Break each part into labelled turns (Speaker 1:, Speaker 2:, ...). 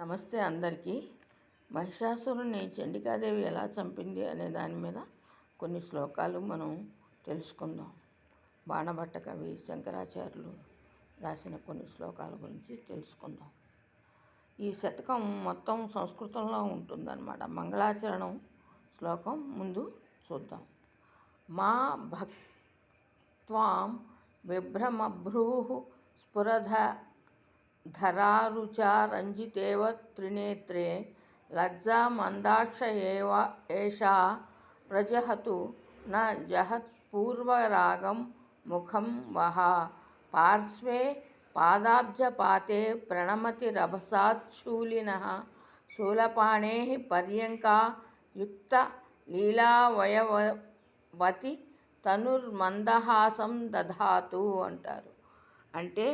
Speaker 1: నమస్తే అందరికీ. మహిషాసురుని చండికాదేవి ఎలా చంపింది అనే దాని మీద కొన్ని శ్లోకాలు మనం తెలుసుకుందాం. బాణభట్ట కవి శంకరాచార్యులు రాసిన కొన్ని శ్లోకాల గురించి తెలుసుకుందాం. ఈ శతకం మొత్తం సంస్కృతంలో ఉంటుందన్నమాట. మంగళాచరణం శ్లోకం ముందు చూద్దాం. మా భక్త్వాం విభ్రమభ్రూః స్ఫురధ ధరారుచా రంజితేవ త్రినేత్రే లజ్జా మందాక్ష ఏషా ప్రజహతు న జహత్పూర్వరాగం ముఖం వహ పార్శ్వే పాదాబ్జపాతే ప్రణమతిరభసాచ్చూలినః శూలపాణేః పర్యంకా యుక్త లీలావయవతి తనుర్మందహాసం దధాతు అంటారు. అంటే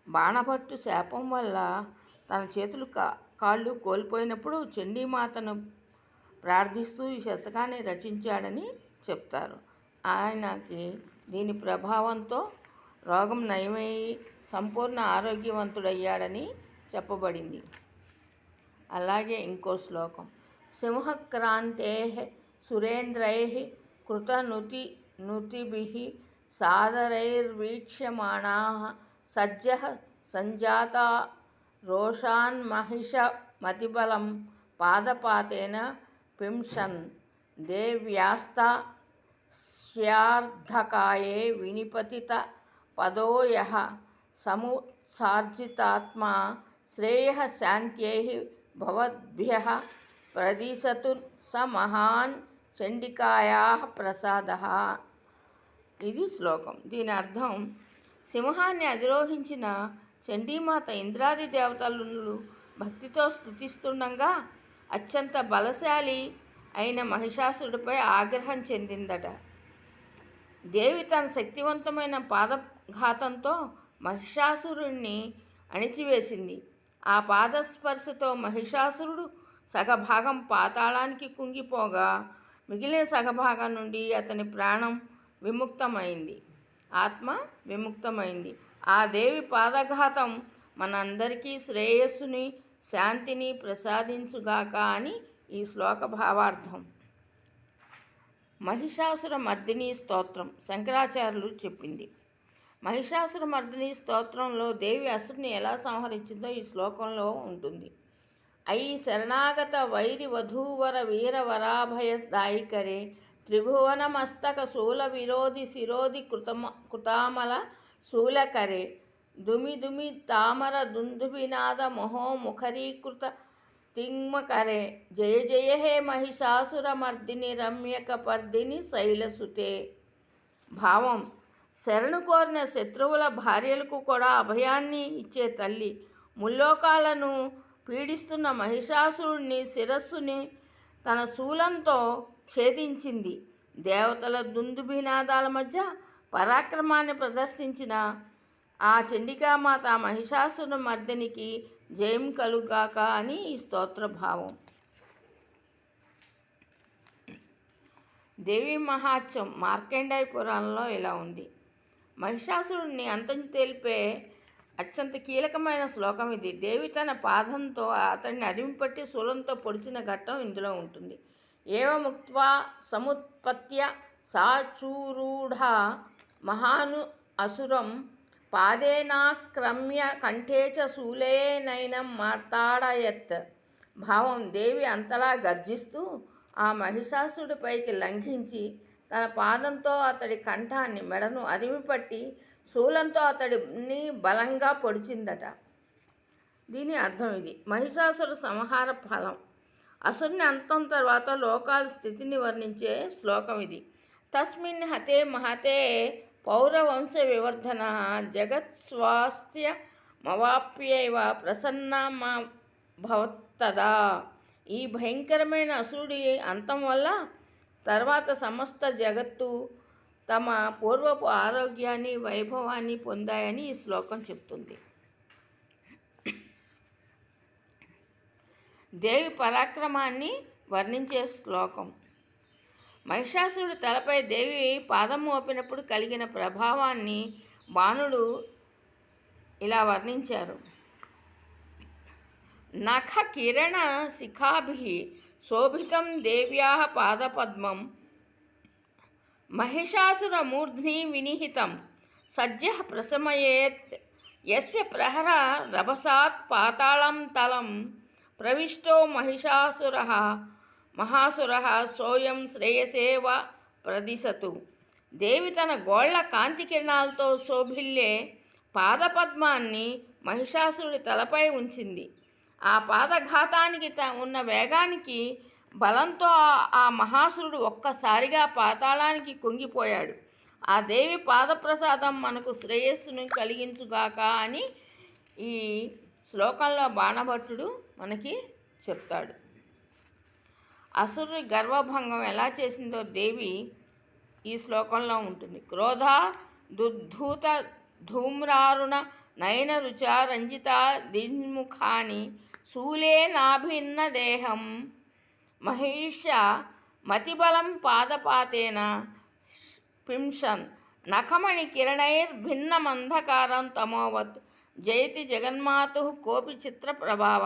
Speaker 1: బాణభట్టు శాపం వల్ల తన చేతులు కాళ్ళు కోల్పోయినప్పుడు చండీమాతను ప్రార్థిస్తూ ఈ శతకాన్ని రచించాడని చెప్తారు. ఆయనకి దీని ప్రభావంతో రోగం నయమయ్యి సంపూర్ణ ఆరోగ్యవంతుడయ్యాడని చెప్పబడింది. అలాగే ఇంకో శ్లోకం. సింహక్రాంతే సురేంద్రైః కృతనుతిభిః సాదరైర్వీక్ష్యమాణాః సజ్జః సంజాతా రోషాన్మహిషమతిబలం పాదపాతేన పింశన్ దేవ్యాస్తా స్యార్ధకాయే వినిపతిత పదో యః సముత్సార్జితాత్మా శ్రేయః శాంత్యై భవద్భ్యః ప్రదిశతు స మహాన్ చండికాయాః ప్రసాదః. ఇది శ్లోకం. దీని అర్థం, సింహాన్ని అధిరోహించిన చండీమాత ఇంద్రాది దేవతలను భక్తితో స్తుతిస్తుండగా అత్యంత బలశాలి అయిన మహిషాసురుడిపై ఆగ్రహం చెందిందట. దేవి తన శక్తివంతమైన పాదఘాతంతో మహిషాసురుణ్ణి అణిచివేసింది. ఆ పాదస్పర్శతో మహిషాసురుడు సగభాగం పాతాళానికి కుంగిపోగా మిగిలిన సగభాగం నుండి అతని ప్రాణం విముక్తమైంది, ఆత్మ విముక్తమైంది. ఆ దేవి పాదఘాతం మనందరికీ శ్రేయస్సుని శాంతిని ప్రసాదించుగాక అని ఈ శ్లోక భావార్థం. మహిషాసుర మర్దిని స్తోత్రం శంకరాచార్యులు చెప్పింది. మహిషాసుర మర్దిని స్తోత్రంలో దేవి అసురుని ఎలా సంహరించిందో ఈ శ్లోకంలో ఉంటుంది. అయి శరణాగత వైరి వధూవర వీర వరాభయదాయికరే త్రిభువన మస్తక శూల విరోధి శిరోధి కృతామల శూలకరే దుమి దుమి తామర దుందుభినాద మహో ముఖరీకృత తిగ్మకరే జయ జయ హే మహిషాసుర మర్దిని రమ్యక పర్దిని శైలసుతే. భావం, శరణు కోరిన శత్రువుల భార్యలకు కూడా అభయాన్ని ఇచ్చే తల్లి ముల్లోకాలను పీడిస్తున్న మహిషాసురుడిని శిరస్సుని తన శూలంతో ఛేదించింది. దేవతల దుందుభినాదాల మధ్య పరాక్రమాన్ని ప్రదర్శించిన ఆ చండికామాత మహిషాసుర మర్దినికి జయం కలుగాక అని ఈ స్తోత్ర భావం. దేవి మహాత్మ్యం మార్కండేయ పురాణంలో ఇలా ఉంది. మహిషాసురుడిని అంతం తెలిపే అత్యంత కీలకమైన శ్లోకం ఇది. దేవి తన పాదంతో అతడిని అదిమిపట్టి శూలంతో పొడిచిన ఘట్టం ఇందులో ఉంటుంది. ఏవముక్త్వా సముత్పత్య సాచూరూఢ మహాను అసురం పాదేనాక్రమ్య కంఠే చ శూలేనైనం మార్తాడయత్. భావం, దేవి అంతలా గర్జిస్తూ ఆ మహిషాసుడిపైకి లంఘించి తన పాదంతో అతడి కంఠాన్ని మెడను అదిమిపట్టి శూలంతో అతడిని బలంగా పొడిచిందట. దీని అర్థం ఇది. మహిషాసుర సంహార ఫలం. అసురుని అంతం తర్వాత లోకాల స్థితిని వర్ణించే శ్లోకం ఇది. తస్మిన్ హతే మహతే పౌరవంశ వివర్ధన జగత్స్వాస్థ్యమవాప్యైవ ప్రసన్నమభవత్తదా. ఈ భయంకరమైన అసురుడి అంతం వల్ల తర్వాత సమస్త జగత్తు తమ పూర్వపు ఆరోగ్యాన్ని వైభవాన్ని పొందాయని ఈ శ్లోకం చెప్తుంది. దేవి పరాక్రమాన్ని వర్ణించే శ్లోకం. మహిషాసురుడి తలపై దేవి పాదం మోపినప్పుడు కలిగిన ప్రభావాన్ని బాణుడు ఇలా వర్ణించారు. నఖ కిరణ శిఖాభిః శోభితం దేవ్యాః పాదపద్మం మహిషాసురమూర్ధ్ని వినిహితం సద్యః ప్రశమయేత్ యస్య ప్రహర రభసాత్ పాతాళం తలం ప్రవిష్టో మహాసురః సోయం శ్రేయసేవ ప్రదిశతు. దేవి తన గోళ్ల కాంతి కిరణాలతో శోభిల్లే పాదపద్మాన్ని మహిషాసురుడి తలపై ఉంచింది. ఆ పాదఘాతానికి ఉన్న వేగానికి బలంతో ఆ మహాసురుడు ఒక్కసారిగా పాతాళానికి కుంగిపోయాడు. ఆ దేవి పాదప్రసాదం మనకు శ్రేయస్సును కలిగించుగాక అని ఈ శ్లోకంలో బాణభట్టుడు మనకి చెప్తాడు. అసురుడి గర్వభంగం ఎలా చేసిందో దేవి ఈ శ్లోకంలో ఉంటుంది. క్రోధ దుద్ధూత ధూమ్రారుణ నయన రుచ రంజిత దిగ్ముఖాని శూలే నాభిన్న దేహం మహిష మతిబలం పాదపాతేన పింషన్ నఖమణి కిరణైర్భిన్నమంధకారం తమోవత్ జయతి జగన్మాతు కోపి చిత్ర ప్రభావ.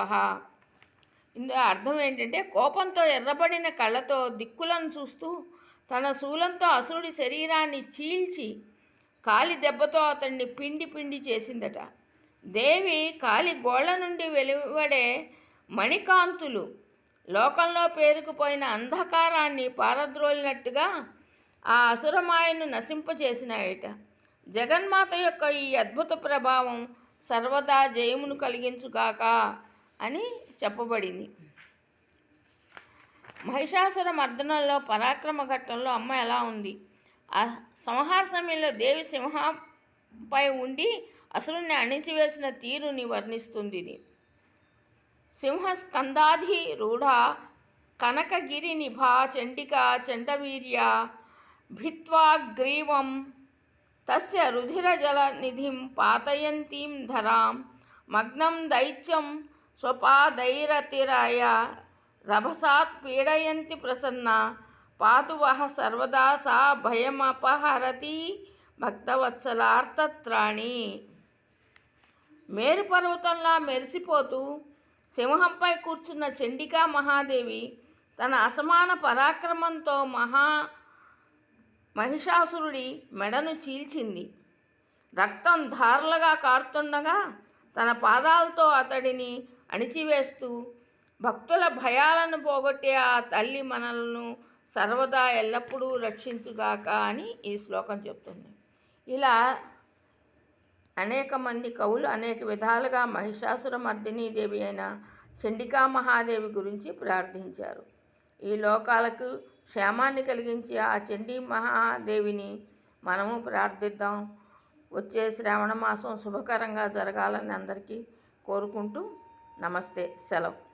Speaker 1: ఇందులో అర్థం ఏంటంటే, కోపంతో ఎర్రబడిన కళ్ళతో దిక్కులను చూస్తూ తన శూలంతో అసురుడి శరీరాన్ని చీల్చి కాలి దెబ్బతో అతన్ని పిండి పిండి చేసిందట. దేవి కాలి గోళ్ల నుండి వెలువడే మణికాంతులు లోకంలో పేరుకుపోయిన అంధకారాన్ని పారద్రోలినట్టుగా ఆ అసురమాయను నశింపచేసినాయట. జగన్మాత యొక్క ఈ అద్భుత ప్రభావం సర్వదా జయమును కలిగించుగాక అని చెప్పబడింది. మహిషాసుర మర్దనంలో పరాక్రమ ఘట్టంలో అమ్మ ఎలా ఉంది? ఆ సంహార సమయంలో దేవి సింహంపై ఉండి అసురుణ్ణి అణిచివేసిన తీరుని వర్ణిస్తుంది ఇది. సింహస్కందాధిరూఢ కనకగిరి నిభా చండికా చండవీర్య భిత్వాగ్రీవం తస్య రుధిరజల నిధిం పాతయంతీం ధరాం మగ్నం దైత్యం స్వపాదైరతిరాయ రభసాత్ పీడయంతి ప్రసన్న పాతు వహ సర్వదా సా భయమపహరతి భక్తవత్సలార్తత్రాణి. మేరు పర్వతంలా మెరిసిపోతూ సింహంపై కూర్చున్న చండికా మహాదేవి తన అసమాన పరాక్రమంతో మహిషాసురుడి మెడను చీల్చింది. రక్తం ధారలుగా కారుతుండగా తన పాదాలతో అతడిని అణిచివేస్తూ భక్తుల భయాలను పోగొట్టే ఆ తల్లి మనలను సర్వదా ఎల్లప్పుడూ రక్షించుగాక అని ఈ శ్లోకం చెప్తుంది. ఇలా అనేక మంది కవులు అనేక విధాలుగా మహిషాసుర మర్దినీ దేవి అయిన చండికా మహాదేవి గురించి ప్రార్థించారు. ఈ లోకాలకు క్షేమాన్ని కలిగించి ఆ చండీ మహాదేవిని మనము ప్రార్థిద్దాం. వచ్చే శ్రావణ మాసం శుభకరంగా జరగాలని అందరికీ కోరుకుంటూ నమస్తే, సెలవు.